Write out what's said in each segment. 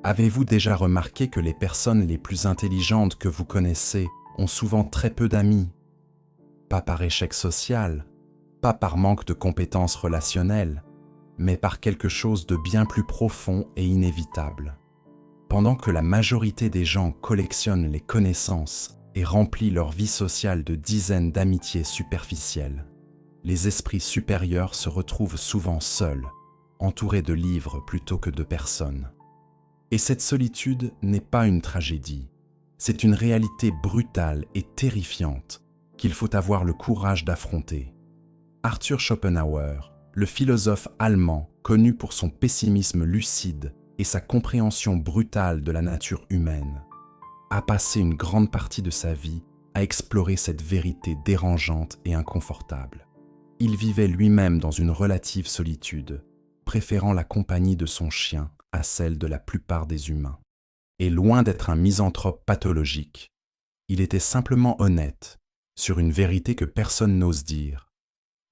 Avez-vous déjà remarqué que les personnes les plus intelligentes que vous connaissez ont souvent très peu d'amis? Pas par échec social, pas par manque de compétences relationnelles, mais par quelque chose de bien plus profond et inévitable. Pendant que la majorité des gens collectionnent les connaissances et remplissent leur vie sociale de dizaines d'amitiés superficielles, les esprits supérieurs se retrouvent souvent seuls, entourés de livres plutôt que de personnes. Et cette solitude n'est pas une tragédie, c'est une réalité brutale et terrifiante qu'il faut avoir le courage d'affronter. Arthur Schopenhauer, le philosophe allemand connu pour son pessimisme lucide et sa compréhension brutale de la nature humaine, a passé une grande partie de sa vie à explorer cette vérité dérangeante et inconfortable. Il vivait lui-même dans une relative solitude, préférant la compagnie de son chien à celle de la plupart des humains. Et loin d'être un misanthrope pathologique, il était simplement honnête sur une vérité que personne n'ose dire.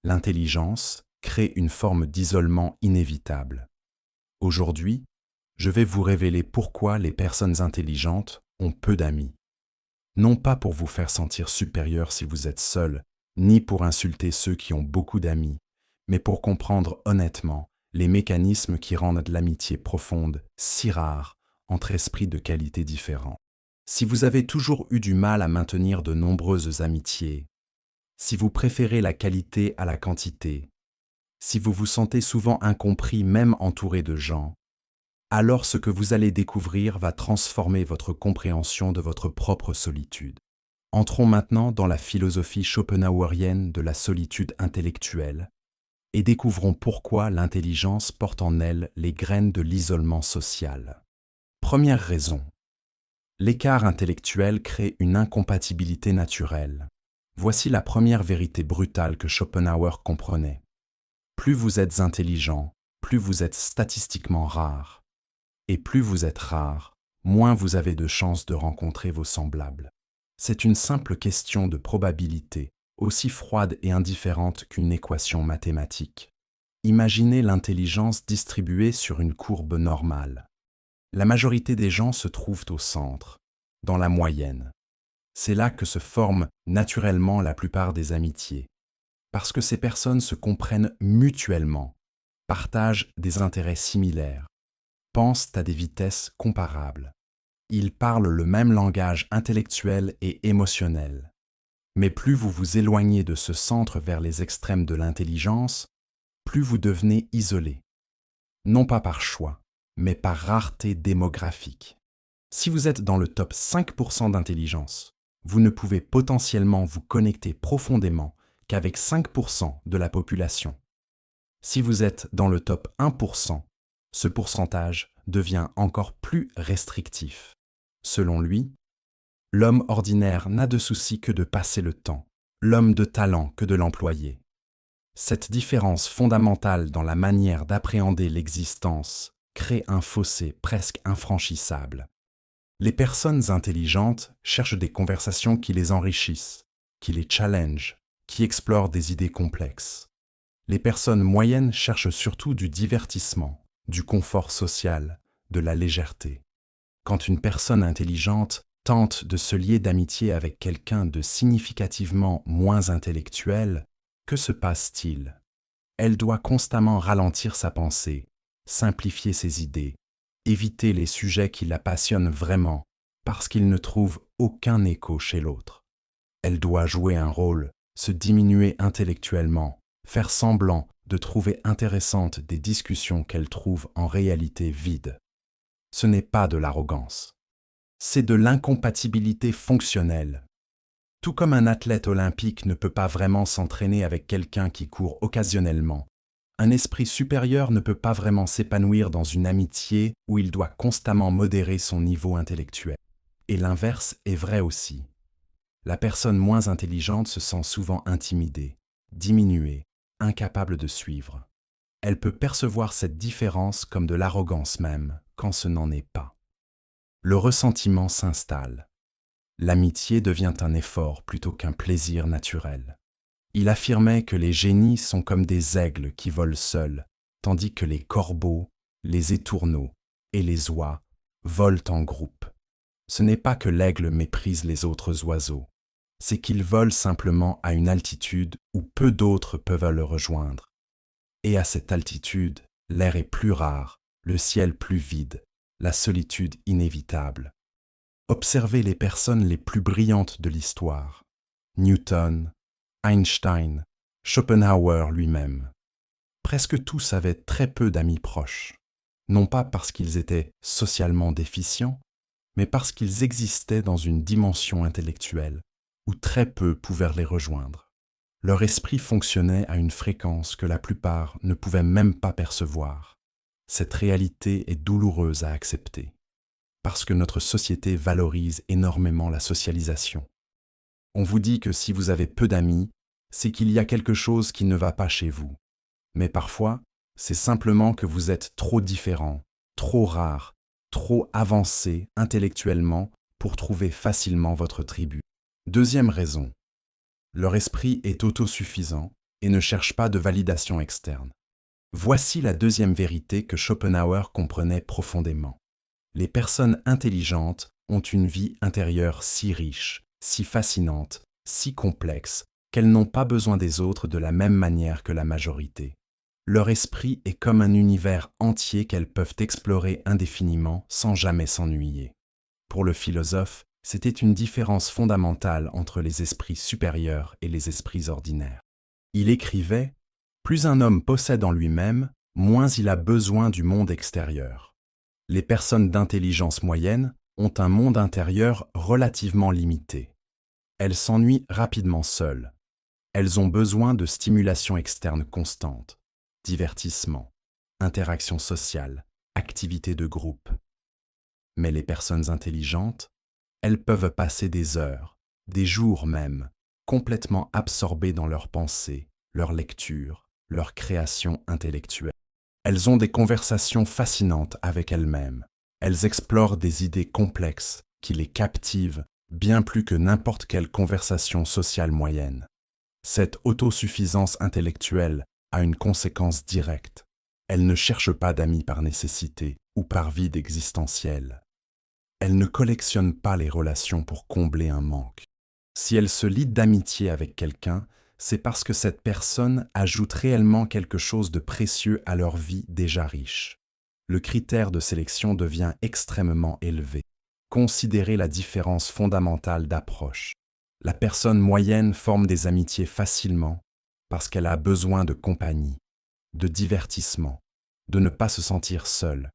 L'intelligence crée une forme d'isolement inévitable. Aujourd'hui, je vais vous révéler pourquoi les personnes intelligentes ont peu d'amis. Non pas pour vous faire sentir supérieur si vous êtes seul, ni pour insulter ceux qui ont beaucoup d'amis, mais pour comprendre honnêtement les mécanismes qui rendent l'amitié profonde si rare entre esprits de qualité différents. Si vous avez toujours eu du mal à maintenir de nombreuses amitiés, si vous préférez la qualité à la quantité, si vous vous sentez souvent incompris même entouré de gens, alors ce que vous allez découvrir va transformer votre compréhension de votre propre solitude. Entrons maintenant dans la philosophie schopenhauerienne de la solitude intellectuelle et découvrons pourquoi l'intelligence porte en elle les graines de l'isolement social. Première raison. L'écart intellectuel crée une incompatibilité naturelle. Voici la première vérité brutale que Schopenhauer comprenait. Plus vous êtes intelligent, plus vous êtes statistiquement rare. Et plus vous êtes rare, moins vous avez de chances de rencontrer vos semblables. C'est une simple question de probabilité, aussi froide et indifférente qu'une équation mathématique. Imaginez l'intelligence distribuée sur une courbe normale. La majorité des gens se trouvent au centre, dans la moyenne. C'est là que se forment naturellement la plupart des amitiés, parce que ces personnes se comprennent mutuellement, partagent des intérêts similaires, pensent à des vitesses comparables. Ils parlent le même langage intellectuel et émotionnel. Mais plus vous vous éloignez de ce centre vers les extrêmes de l'intelligence, plus vous devenez isolé. Non pas par choix, mais par rareté démographique. Si vous êtes dans le top 5% d'intelligence, vous ne pouvez potentiellement vous connecter profondément qu'avec 5% de la population. Si vous êtes dans le top 1%, ce pourcentage devient encore plus restrictif. Selon lui, l'homme ordinaire n'a de souci que de passer le temps, l'homme de talent que de l'employer. Cette différence fondamentale dans la manière d'appréhender l'existence crée un fossé presque infranchissable. Les personnes intelligentes cherchent des conversations qui les enrichissent, qui les challengent, qui explorent des idées complexes. Les personnes moyennes cherchent surtout du divertissement, du confort social, de la légèreté. Quand une personne intelligente tente de se lier d'amitié avec quelqu'un de significativement moins intellectuel, que se passe-t-il? Elle doit constamment ralentir sa pensée, simplifier ses idées, éviter les sujets qui la passionnent vraiment, parce qu'ils ne trouvent aucun écho chez l'autre. Elle doit jouer un rôle, se diminuer intellectuellement, faire semblant de trouver intéressantes des discussions qu'elle trouve en réalité vides. Ce n'est pas de l'arrogance. C'est de l'incompatibilité fonctionnelle. Tout comme un athlète olympique ne peut pas vraiment s'entraîner avec quelqu'un qui court occasionnellement, un esprit supérieur ne peut pas vraiment s'épanouir dans une amitié où il doit constamment modérer son niveau intellectuel. Et l'inverse est vrai aussi. La personne moins intelligente se sent souvent intimidée, diminuée, incapable de suivre. Elle peut percevoir cette différence comme de l'arrogance même, quand ce n'en est pas. Le ressentiment s'installe. L'amitié devient un effort plutôt qu'un plaisir naturel. Il affirmait que les génies sont comme des aigles qui volent seuls, tandis que les corbeaux, les étourneaux et les oies volent en groupe. Ce n'est pas que l'aigle méprise les autres oiseaux, c'est qu'il vole simplement à une altitude où peu d'autres peuvent le rejoindre. Et à cette altitude, l'air est plus rare, le ciel plus vide, la solitude inévitable. Observez les personnes les plus brillantes de l'histoire. Newton, Einstein, Schopenhauer lui-même. Presque tous avaient très peu d'amis proches, non pas parce qu'ils étaient socialement déficients, mais parce qu'ils existaient dans une dimension intellectuelle où très peu pouvaient les rejoindre. Leur esprit fonctionnait à une fréquence que la plupart ne pouvaient même pas percevoir. Cette réalité est douloureuse à accepter, parce que notre société valorise énormément la socialisation. On vous dit que si vous avez peu d'amis, c'est qu'il y a quelque chose qui ne va pas chez vous. Mais parfois, c'est simplement que vous êtes trop différent, trop rare, trop avancé intellectuellement pour trouver facilement votre tribu. Deuxième raison, leur esprit est autosuffisant et ne cherche pas de validation externe. Voici la deuxième vérité que Schopenhauer comprenait profondément. Les personnes intelligentes ont une vie intérieure si riche, si fascinante, si complexe, qu'elles n'ont pas besoin des autres de la même manière que la majorité. Leur esprit est comme un univers entier qu'elles peuvent explorer indéfiniment sans jamais s'ennuyer. Pour le philosophe, c'était une différence fondamentale entre les esprits supérieurs et les esprits ordinaires. Il écrivait « Plus un homme possède en lui-même, moins il a besoin du monde extérieur. Les personnes d'intelligence moyenne ont un monde intérieur relativement limité. Elles s'ennuient rapidement seules. Elles ont besoin de stimulation externe constante, divertissement, interaction sociale, activité de groupe. Mais les personnes intelligentes, elles peuvent passer des heures, des jours même, complètement absorbées dans leurs pensées, leurs lectures, leur création intellectuelle. Elles ont des conversations fascinantes avec elles-mêmes. Elles explorent des idées complexes qui les captivent bien plus que n'importe quelle conversation sociale moyenne. Cette autosuffisance intellectuelle a une conséquence directe. Elles ne cherchent pas d'amis par nécessité ou par vide existentiel. Elles ne collectionnent pas les relations pour combler un manque. Si elles se lient d'amitié avec quelqu'un, c'est parce que cette personne ajoute réellement quelque chose de précieux à leur vie déjà riche. Le critère de sélection devient extrêmement élevé. Considérez la différence fondamentale d'approche. La personne moyenne forme des amitiés facilement parce qu'elle a besoin de compagnie, de divertissement, de ne pas se sentir seule.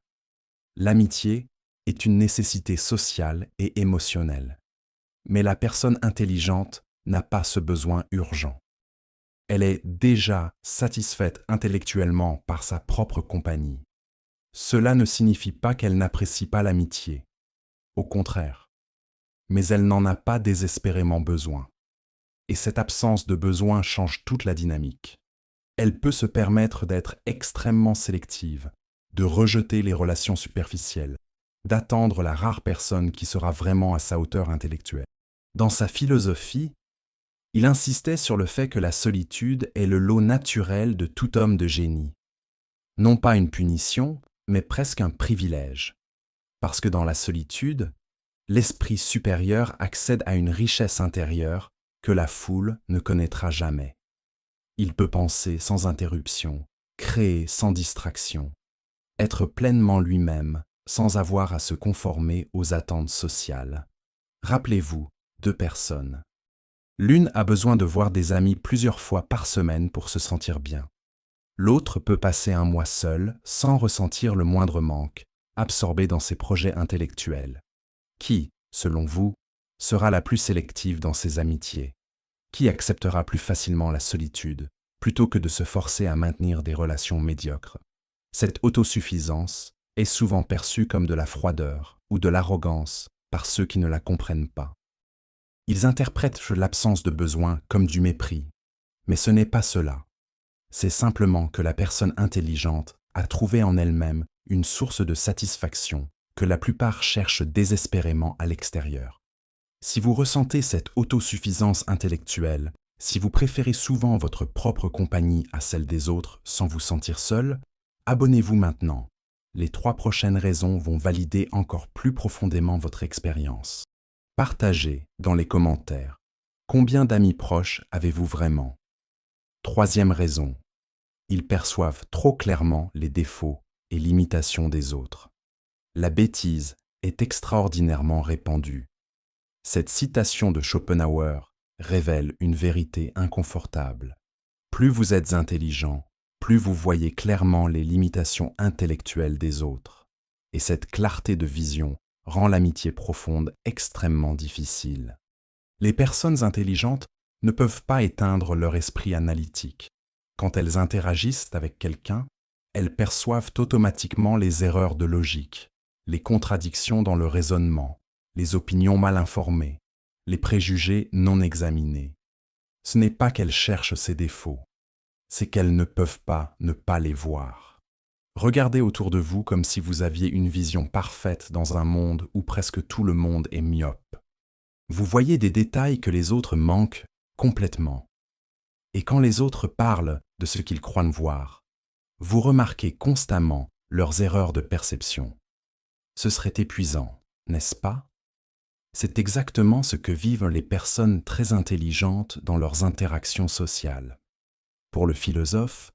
L'amitié est une nécessité sociale et émotionnelle. Mais la personne intelligente n'a pas ce besoin urgent. Elle est déjà satisfaite intellectuellement par sa propre compagnie. Cela ne signifie pas qu'elle n'apprécie pas l'amitié. Au contraire. Mais elle n'en a pas désespérément besoin. Et cette absence de besoin change toute la dynamique. Elle peut se permettre d'être extrêmement sélective, de rejeter les relations superficielles, d'attendre la rare personne qui sera vraiment à sa hauteur intellectuelle. Dans sa philosophie, il insistait sur le fait que la solitude est le lot naturel de tout homme de génie. Non pas une punition, mais presque un privilège. Parce que dans la solitude, l'esprit supérieur accède à une richesse intérieure que la foule ne connaîtra jamais. Il peut penser sans interruption, créer sans distraction, être pleinement lui-même sans avoir à se conformer aux attentes sociales. Rappelez-vous, 2 personnes. L'une a besoin de voir des amis plusieurs fois par semaine pour se sentir bien. L'autre peut passer un mois seul sans ressentir le moindre manque, absorbé dans ses projets intellectuels. Qui, selon vous, sera la plus sélective dans ses amitiés? Qui acceptera plus facilement la solitude, plutôt que de se forcer à maintenir des relations médiocres? Cette autosuffisance est souvent perçue comme de la froideur ou de l'arrogance par ceux qui ne la comprennent pas. Ils interprètent l'absence de besoin comme du mépris, mais ce n'est pas cela. C'est simplement que la personne intelligente a trouvé en elle-même une source de satisfaction que la plupart cherchent désespérément à l'extérieur. Si vous ressentez cette autosuffisance intellectuelle, si vous préférez souvent votre propre compagnie à celle des autres sans vous sentir seul, abonnez-vous maintenant. Les 3 prochaines raisons vont valider encore plus profondément votre expérience. Partagez dans les commentaires. Combien d'amis proches avez-vous vraiment? Troisième raison. Ils perçoivent trop clairement les défauts et limitations des autres. La bêtise est extraordinairement répandue. Cette citation de Schopenhauer révèle une vérité inconfortable. Plus vous êtes intelligent, plus vous voyez clairement les limitations intellectuelles des autres. Et cette clarté de vision rend l'amitié profonde extrêmement difficile. Les personnes intelligentes ne peuvent pas éteindre leur esprit analytique. Quand elles interagissent avec quelqu'un, elles perçoivent automatiquement les erreurs de logique, les contradictions dans le raisonnement, les opinions mal informées, les préjugés non examinés. Ce n'est pas qu'elles cherchent ces défauts, c'est qu'elles ne peuvent pas ne pas les voir. Regardez autour de vous comme si vous aviez une vision parfaite dans un monde où presque tout le monde est myope. Vous voyez des détails que les autres manquent complètement. Et quand les autres parlent de ce qu'ils croient voir, vous remarquez constamment leurs erreurs de perception. Ce serait épuisant, n'est-ce pas? C'est exactement ce que vivent les personnes très intelligentes dans leurs interactions sociales. Pour le philosophe,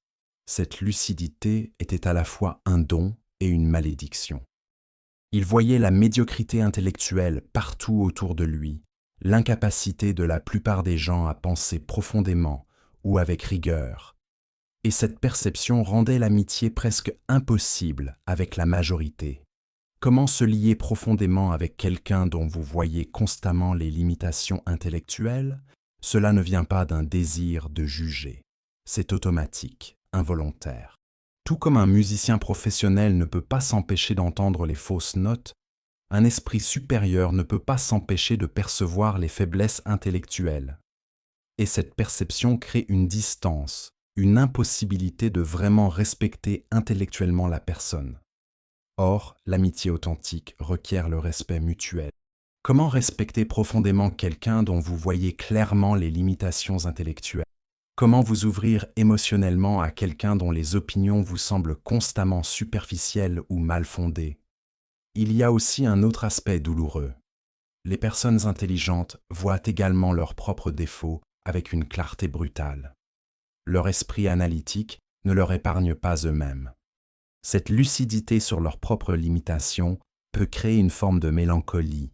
cette lucidité était à la fois un don et une malédiction. Il voyait la médiocrité intellectuelle partout autour de lui, l'incapacité de la plupart des gens à penser profondément ou avec rigueur. Et cette perception rendait l'amitié presque impossible avec la majorité. Comment se lier profondément avec quelqu'un dont vous voyez constamment les limitations intellectuelles? Cela ne vient pas d'un désir de juger. C'est automatique, involontaire. Tout comme un musicien professionnel ne peut pas s'empêcher d'entendre les fausses notes, un esprit supérieur ne peut pas s'empêcher de percevoir les faiblesses intellectuelles. Et cette perception crée une distance, une impossibilité de vraiment respecter intellectuellement la personne. Or, l'amitié authentique requiert le respect mutuel. Comment respecter profondément quelqu'un dont vous voyez clairement les limitations intellectuelles? Comment vous ouvrir émotionnellement à quelqu'un dont les opinions vous semblent constamment superficielles ou mal fondées? Il y a aussi un autre aspect douloureux. Les personnes intelligentes voient également leurs propres défauts avec une clarté brutale. Leur esprit analytique ne leur épargne pas eux-mêmes. Cette lucidité sur leurs propres limitations peut créer une forme de mélancolie,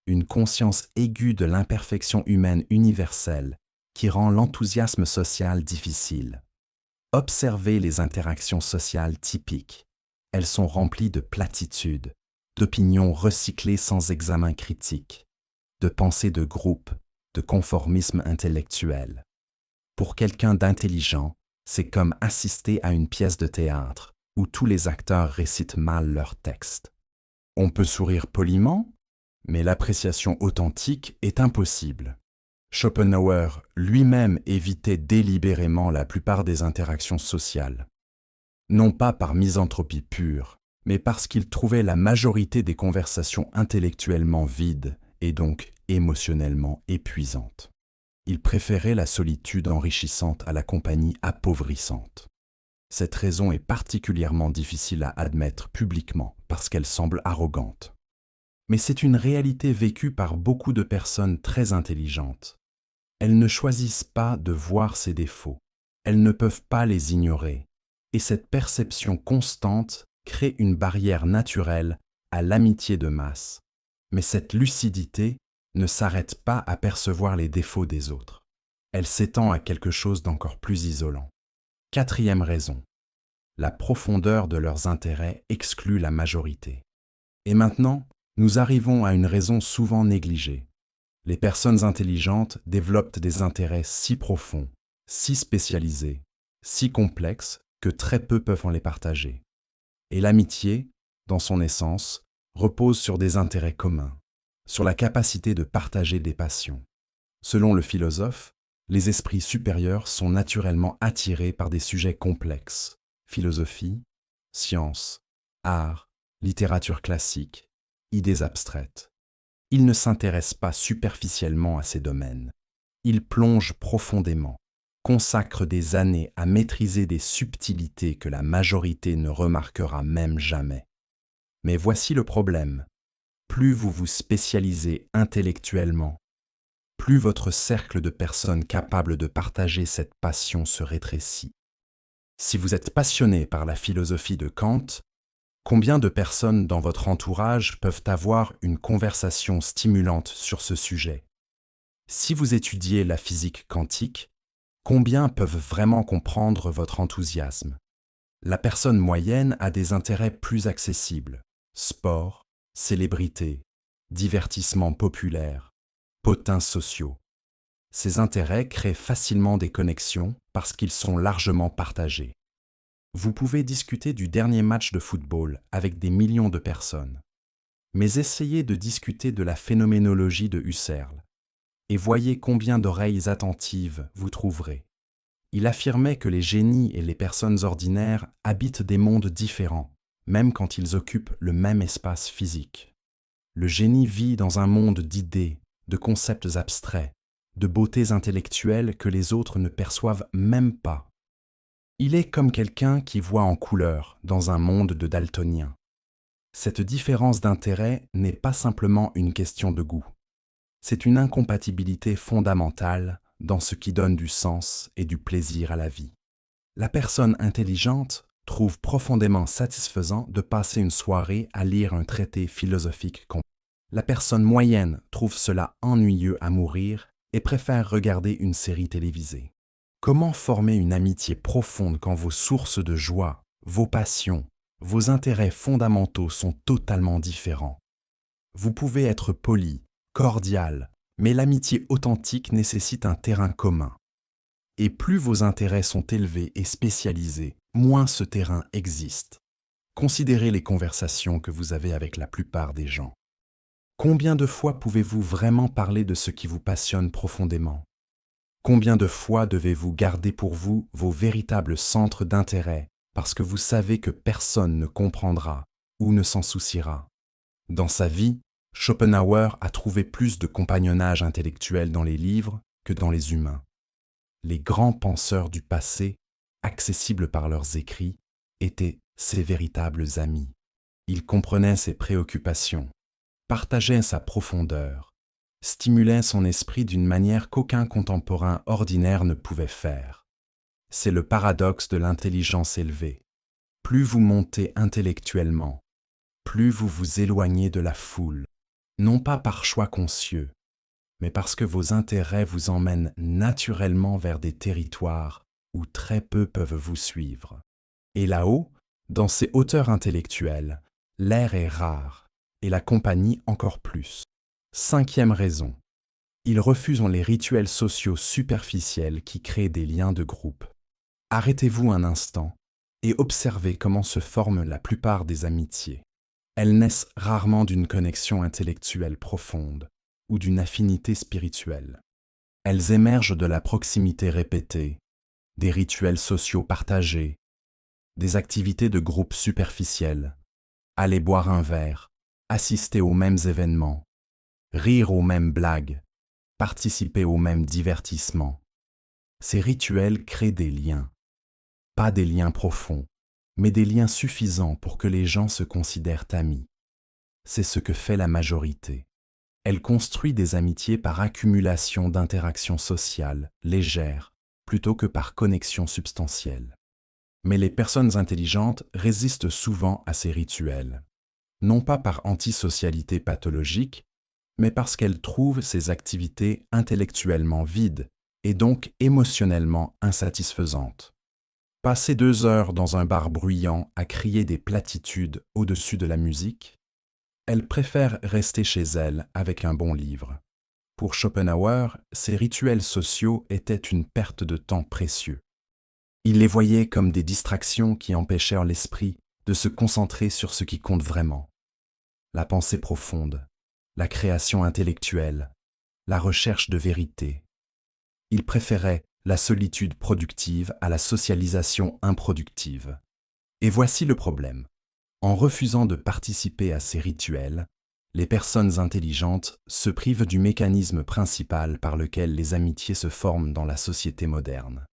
une conscience aiguë de l'imperfection humaine universelle qui rend l'enthousiasme social difficile. Observez les interactions sociales typiques. Elles sont remplies de platitudes, d'opinions recyclées sans examen critique, de pensées de groupe, de conformisme intellectuel. Pour quelqu'un d'intelligent, c'est comme assister à une pièce de théâtre où tous les acteurs récitent mal leur texte. On peut sourire poliment, mais l'appréciation authentique est impossible. Schopenhauer lui-même évitait délibérément la plupart des interactions sociales. Non pas par misanthropie pure, mais parce qu'il trouvait la majorité des conversations intellectuellement vides et donc émotionnellement épuisantes. Il préférait la solitude enrichissante à la compagnie appauvrissante. Cette raison est particulièrement difficile à admettre publiquement parce qu'elle semble arrogante. Mais c'est une réalité vécue par beaucoup de personnes très intelligentes. Elles ne choisissent pas de voir ces défauts. Elles ne peuvent pas les ignorer. Et cette perception constante crée une barrière naturelle à l'amitié de masse. Mais cette lucidité ne s'arrête pas à percevoir les défauts des autres. Elle s'étend à quelque chose d'encore plus isolant. Quatrième raison. La profondeur de leurs intérêts exclut la majorité. Et maintenant, nous arrivons à une raison souvent négligée. Les personnes intelligentes développent des intérêts si profonds, si spécialisés, si complexes que très peu peuvent en les partager. Et l'amitié, dans son essence, repose sur des intérêts communs, sur la capacité de partager des passions. Selon le philosophe, les esprits supérieurs sont naturellement attirés par des sujets complexes, philosophie, science, art, littérature classique, idées abstraites. Ils ne s'intéressent pas superficiellement à ces domaines. Ils plongent profondément. consacrent des années à maîtriser des subtilités que la majorité ne remarquera même jamais. Mais voici le problème. Plus vous vous spécialisez intellectuellement, plus votre cercle de personnes capables de partager cette passion se rétrécit. Si vous êtes passionné par la philosophie de Kant, combien de personnes dans votre entourage peuvent avoir une conversation stimulante sur ce sujet? Si vous étudiez la physique quantique, combien peuvent vraiment comprendre votre enthousiasme? La personne moyenne a des intérêts plus accessibles: sport, célébrité, divertissement populaire, potins sociaux. Ces intérêts créent facilement des connexions parce qu'ils sont largement partagés. Vous pouvez discuter du dernier match de football avec des millions de personnes, mais essayez de discuter de la phénoménologie de Husserl et voyez combien d'oreilles attentives vous trouverez. Il affirmait que les génies et les personnes ordinaires habitent des mondes différents, même quand ils occupent le même espace physique. Le génie vit dans un monde d'idées, de concepts abstraits, de beautés intellectuelles que les autres ne perçoivent même pas. Il est comme quelqu'un qui voit en couleur dans un monde de daltoniens. Cette différence d'intérêt n'est pas simplement une question de goût. C'est une incompatibilité fondamentale dans ce qui donne du sens et du plaisir à la vie. La personne intelligente trouve profondément satisfaisant de passer une soirée à lire un traité philosophique complet. La personne moyenne trouve cela ennuyeux à mourir et préfère regarder une série télévisée. Comment former une amitié profonde quand vos sources de joie, vos passions, vos intérêts fondamentaux sont totalement différents? Vous pouvez être poli, cordial, mais l'amitié authentique nécessite un terrain commun. Et plus vos intérêts sont élevés et spécialisés, moins ce terrain existe. Considérez les conversations que vous avez avec la plupart des gens. Combien de fois pouvez-vous vraiment parler de ce qui vous passionne profondément? Combien de fois devez-vous garder pour vous vos véritables centres d'intérêt parce que vous savez que personne ne comprendra ou ne s'en souciera? Dans sa vie, Schopenhauer a trouvé plus de compagnonnage intellectuel dans les livres que dans les humains. Les grands penseurs du passé, accessibles par leurs écrits, étaient ses véritables amis. Ils comprenaient ses préoccupations, partageaient sa profondeur, stimulaient son esprit d'une manière qu'aucun contemporain ordinaire ne pouvait faire. C'est le paradoxe de l'intelligence élevée. Plus vous montez intellectuellement, plus vous vous éloignez de la foule, non pas par choix conscieux, mais parce que vos intérêts vous emmènent naturellement vers des territoires où très peu peuvent vous suivre. Et là-haut, dans ces hauteurs intellectuelles, l'air est rare et la compagnie encore plus. 5e raison. Ils refusent les rituels sociaux superficiels qui créent des liens de groupe. Arrêtez-vous un instant et observez comment se forment la plupart des amitiés. Elles naissent rarement d'une connexion intellectuelle profonde ou d'une affinité spirituelle. Elles émergent de la proximité répétée, des rituels sociaux partagés, des activités de groupe superficielles, aller boire un verre, assister aux mêmes événements, rire aux mêmes blagues, participer aux mêmes divertissements. Ces rituels créent des liens, pas des liens profonds, mais des liens suffisants pour que les gens se considèrent amis. C'est ce que fait la majorité. Elle construit des amitiés par accumulation d'interactions sociales, légères, plutôt que par connexion substantielle. Mais les personnes intelligentes résistent souvent à ces rituels, non pas par antisocialité pathologique, mais parce qu'elles trouvent ces activités intellectuellement vides et donc émotionnellement insatisfaisantes. Passer 2 heures dans un bar bruyant à crier des platitudes au-dessus de la musique, elles préfèrent rester chez elles avec un bon livre. Pour Schopenhauer, ces rituels sociaux étaient une perte de temps précieux. Il les voyait comme des distractions qui empêchèrent l'esprit de se concentrer sur ce qui compte vraiment. La pensée profonde, la création intellectuelle, la recherche de vérité. Il préférait la solitude productive à la socialisation improductive. Et voici le problème. En refusant de participer à ces rituels, les personnes intelligentes se privent du mécanisme principal par lequel les amitiés se forment dans la société moderne.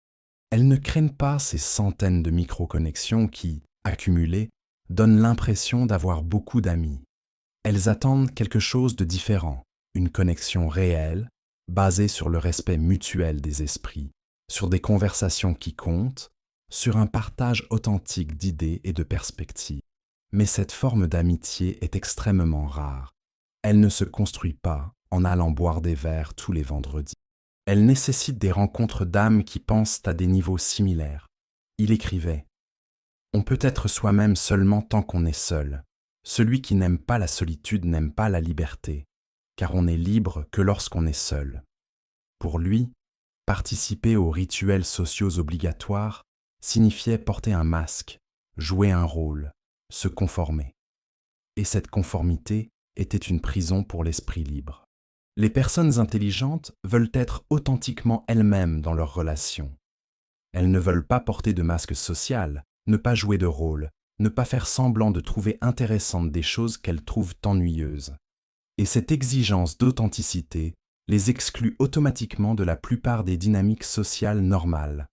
Elles ne craignent pas ces centaines de micro-connexions qui, accumulées, donnent l'impression d'avoir beaucoup d'amis. Elles attendent quelque chose de différent, une connexion réelle, basée sur le respect mutuel des esprits, sur des conversations qui comptent, sur un partage authentique d'idées et de perspectives. Mais cette forme d'amitié est extrêmement rare. Elle ne se construit pas en allant boire des verres tous les vendredis. Elle nécessite des rencontres d'âmes qui pensent à des niveaux similaires. Il écrivait : « On peut être soi-même seulement tant qu'on est seul. Celui qui n'aime pas la solitude n'aime pas la liberté, car on n'est libre que lorsqu'on est seul. » Pour lui, participer aux rituels sociaux obligatoires signifiait porter un masque, jouer un rôle, se conformer. Et cette conformité était une prison pour l'esprit libre. Les personnes intelligentes veulent être authentiquement elles-mêmes dans leurs relations. Elles ne veulent pas porter de masque social, ne pas jouer de rôle, ne pas faire semblant de trouver intéressantes des choses qu'elles trouvent ennuyeuses. Et cette exigence d'authenticité les exclut automatiquement de la plupart des dynamiques sociales normales.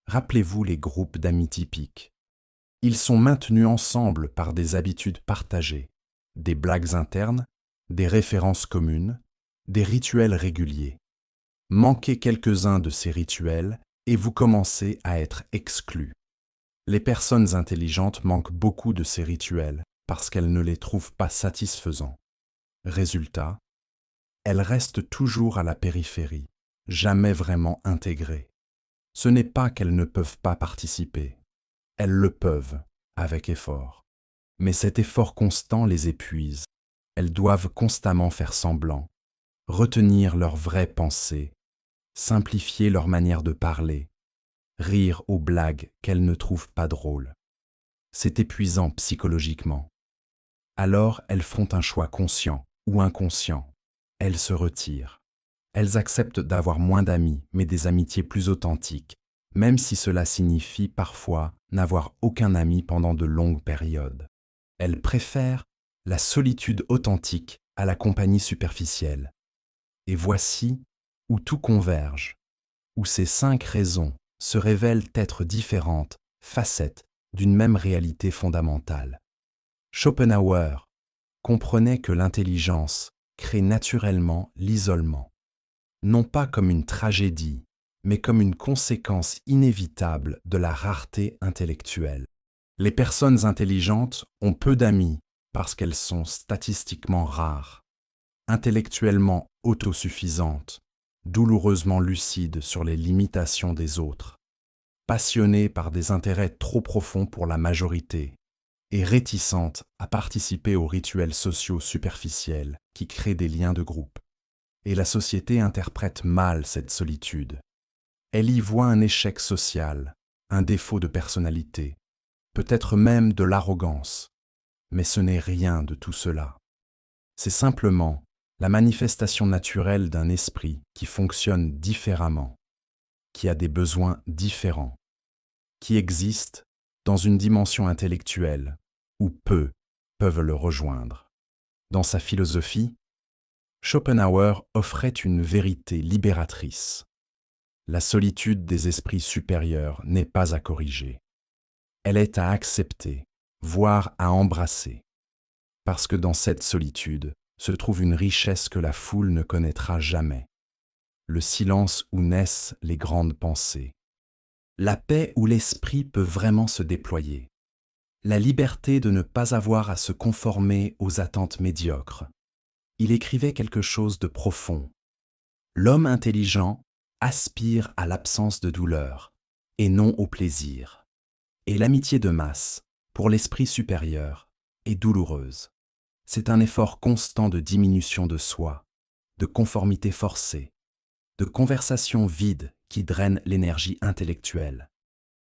Rappelez-vous les groupes d'amis typiques. Ils sont maintenus ensemble par des habitudes partagées, des blagues internes, des références communes, des rituels réguliers. Manquez quelques-uns de ces rituels et vous commencez à être exclus. Les personnes intelligentes manquent beaucoup de ces rituels parce qu'elles ne les trouvent pas satisfaisants. Résultat, elles restent toujours à la périphérie, jamais vraiment intégrées. Ce n'est pas qu'elles ne peuvent pas participer. Elles le peuvent, avec effort. Mais cet effort constant les épuise. Elles doivent constamment faire semblant, retenir leurs vraies pensées, simplifier leur manière de parler, rire aux blagues qu'elles ne trouvent pas drôles. C'est épuisant psychologiquement. Alors elles font un choix conscient ou inconscient. Elles se retirent. Elles acceptent d'avoir moins d'amis, mais des amitiés plus authentiques, même si cela signifie parfois n'avoir aucun ami pendant de longues périodes. Elles préfèrent la solitude authentique à la compagnie superficielle. Et voici où tout converge, où ces 5 raisons se révèlent être différentes facettes d'une même réalité fondamentale. Schopenhauer comprenait que l'intelligence crée naturellement l'isolement, non pas comme une tragédie, mais comme une conséquence inévitable de la rareté intellectuelle. Les personnes intelligentes ont peu d'amis parce qu'elles sont statistiquement rares, intellectuellement autosuffisantes, douloureusement lucides sur les limitations des autres, passionnées par des intérêts trop profonds pour la majorité et réticentes à participer aux rituels sociaux superficiels qui créent des liens de groupe. Et la société interprète mal cette solitude. Elle y voit un échec social, un défaut de personnalité, peut-être même de l'arrogance. Mais ce n'est rien de tout cela. C'est simplement la manifestation naturelle d'un esprit qui fonctionne différemment, qui a des besoins différents, qui existe dans une dimension intellectuelle où peu peuvent le rejoindre. Dans sa philosophie, Schopenhauer offrait une vérité libératrice. La solitude des esprits supérieurs n'est pas à corriger. Elle est à accepter, voire à embrasser. Parce que dans cette solitude se trouve une richesse que la foule ne connaîtra jamais. Le silence où naissent les grandes pensées. La paix où l'esprit peut vraiment se déployer. La liberté de ne pas avoir à se conformer aux attentes médiocres. Il écrivait quelque chose de profond. L'homme intelligent aspire à l'absence de douleur et non au plaisir. Et l'amitié de masse, pour l'esprit supérieur, est douloureuse. C'est un effort constant de diminution de soi, de conformité forcée, de conversation vide qui draine l'énergie intellectuelle.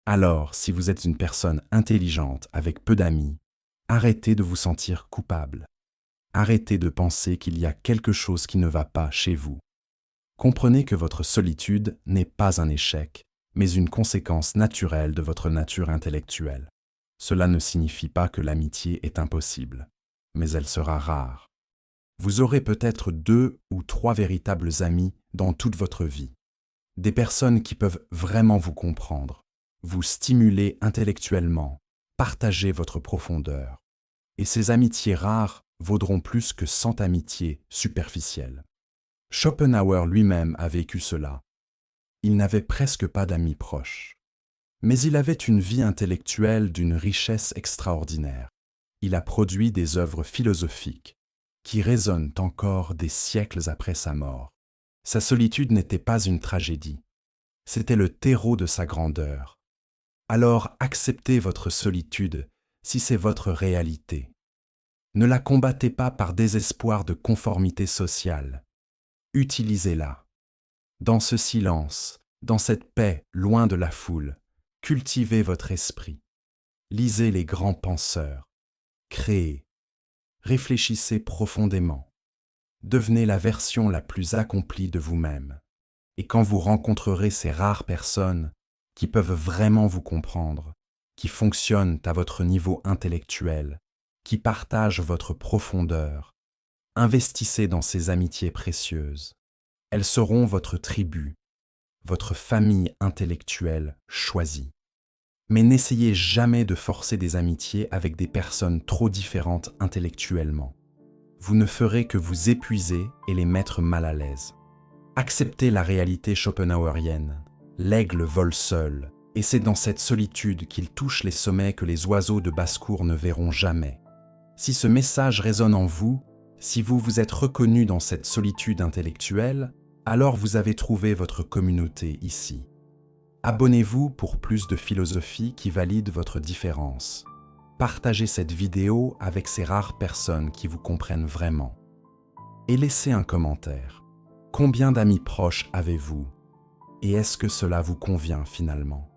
Alors, si vous êtes une personne intelligente avec peu d'amis, arrêtez de vous sentir coupable. Arrêtez de penser qu'il y a quelque chose qui ne va pas chez vous. Comprenez que votre solitude n'est pas un échec, mais une conséquence naturelle de votre nature intellectuelle. Cela ne signifie pas que l'amitié est impossible, mais elle sera rare. Vous aurez peut-être 2 ou 3 véritables amis dans toute votre vie. Des personnes qui peuvent vraiment vous comprendre, vous stimuler intellectuellement, partager votre profondeur. Et ces amitiés rares vaudront plus que 100 amitiés superficielles. Schopenhauer lui-même a vécu cela. Il n'avait presque pas d'amis proches. Mais il avait une vie intellectuelle d'une richesse extraordinaire. Il a produit des œuvres philosophiques qui résonnent encore des siècles après sa mort. Sa solitude n'était pas une tragédie, c'était le terreau de sa grandeur. Alors acceptez votre solitude si c'est votre réalité. Ne la combattez pas par désespoir de conformité sociale. Utilisez-la. Dans ce silence, dans cette paix loin de la foule, cultivez votre esprit. Lisez les grands penseurs. Créez. Réfléchissez profondément. Devenez la version la plus accomplie de vous-même. Et quand vous rencontrerez ces rares personnes qui peuvent vraiment vous comprendre, qui fonctionnent à votre niveau intellectuel, qui partagent votre profondeur, investissez dans ces amitiés précieuses. Elles seront votre tribu, votre famille intellectuelle choisie. Mais n'essayez jamais de forcer des amitiés avec des personnes trop différentes intellectuellement. Vous ne ferez que vous épuiser et les mettre mal à l'aise. Acceptez la réalité schopenhauerienne. L'aigle vole seul, et c'est dans cette solitude qu'il touche les sommets que les oiseaux de basse-cour ne verront jamais. Si ce message résonne en vous, si vous vous êtes reconnu dans cette solitude intellectuelle, alors vous avez trouvé votre communauté ici. Abonnez-vous pour plus de philosophie qui valide votre différence. Partagez cette vidéo avec ces rares personnes qui vous comprennent vraiment. Et laissez un commentaire. Combien d'amis proches avez-vous? Et est-ce que cela vous convient finalement?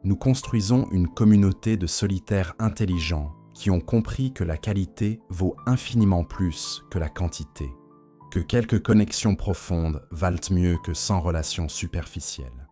Nous construisons une communauté de solitaires intelligents qui ont compris que la qualité vaut infiniment plus que la quantité, que quelques connexions profondes valent mieux que 100 relations superficielles.